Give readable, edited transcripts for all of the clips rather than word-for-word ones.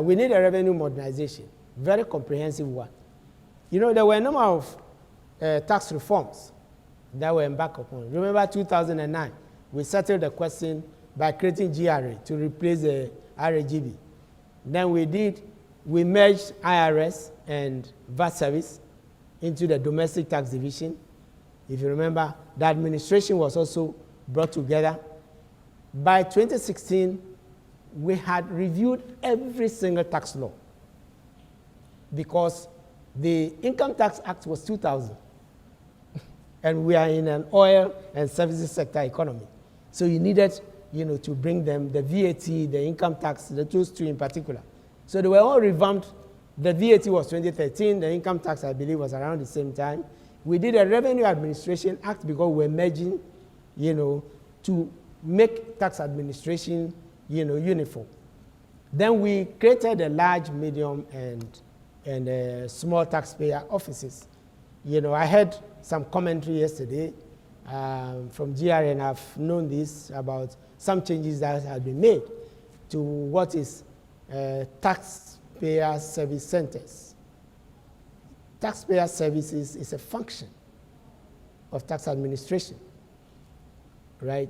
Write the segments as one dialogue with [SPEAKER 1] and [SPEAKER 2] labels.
[SPEAKER 1] we need a revenue modernization, very comprehensive one. You know, there were a number of tax reforms that were embarked upon. Remember 2009, we settled the question by creating GRA to replace the RAGB. Then we merged IRS and VAT service into the domestic tax division. If you remember, the administration was also brought together. By 2016, we had reviewed every single tax law because the Income Tax Act was 2000. And we are in an oil and services sector economy. So you needed, to bring them, the VAT, the income tax, those two in particular. So they were all revamped. The VAT was 2013. The income tax, I believe, was around the same time. We did a Revenue Administration Act because we're merging, to make tax administration, uniform. Then we created a large, medium, and small taxpayer offices. I heard some commentary yesterday from GRA, and I've known this about some changes that have been made to what is taxpayer service centers. Taxpayer services is a function of tax administration, right?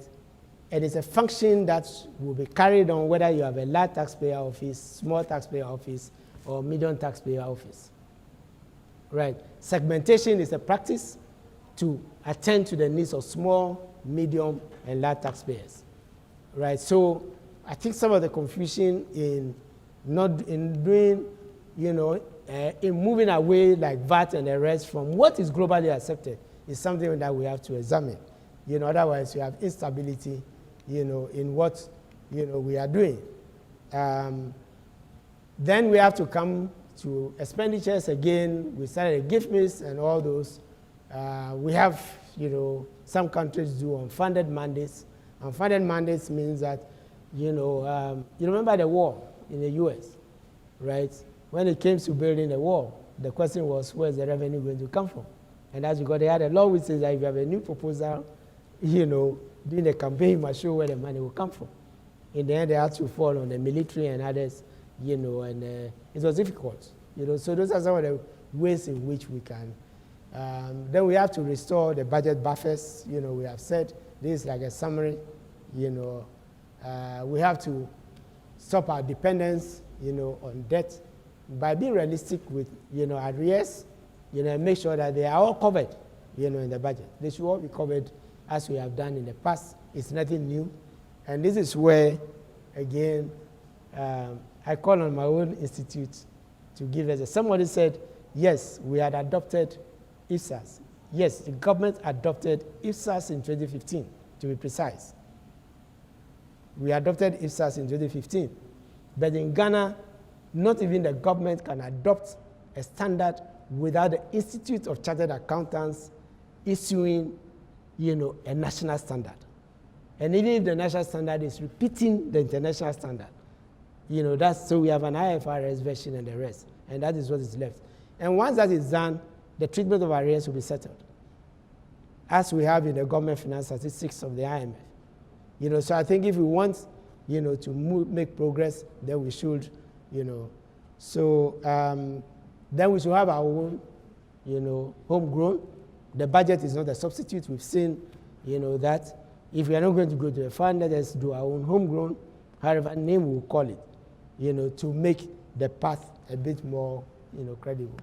[SPEAKER 1] And it's a function that will be carried on whether you have a large taxpayer office, small taxpayer office, or medium taxpayer office, right? Segmentation is a practice to attend to the needs of small, medium, and large taxpayers, right? So I think some of the confusion in doing, in moving away like VAT and the rest from what is globally accepted is something that we have to examine. Otherwise you have instability, in what, we are doing. Then we have to come to expenditures again. We started a gift list and all those. We have, some countries do unfunded mandates. Unfunded mandates means that, you remember the war in the US, right? When it came to building the wall, the question was, where's the revenue going to come from? And as you got, they had a law which says that if you have a new proposal, during the campaign, you must show where the money will come from. In the end, they had to fall on the military and others, and it was difficult. So those are some of the ways in which we can. Then we have to restore the budget buffers. We have said this is like a summary. We have to stop our dependence, on debt by being realistic with, arrears, make sure that they are all covered, in the budget. They should all be covered as we have done in the past. It's nothing new. And this is where, again, I call on my own institute to give us somebody said, yes, we had adopted IFSAS. Yes, the government adopted IFSAS in 2015, to be precise. We adopted IFSAS in 2015. But in Ghana, not even the government can adopt a standard without the Institute of Chartered Accountants issuing, a national standard. And even if the national standard is repeating the international standard, so we have an IFRS version and the rest, and that is what is left. And once that is done, the treatment of arrears will be settled, as we have in the government finance statistics of the IMF. So I think if we want, to make progress, then we should, So then we should have our own, homegrown. The budget is not a substitute. We've seen, that if we are not going to go to a fund, let us do our own homegrown, however name we'll call it, to make the path a bit more, credible.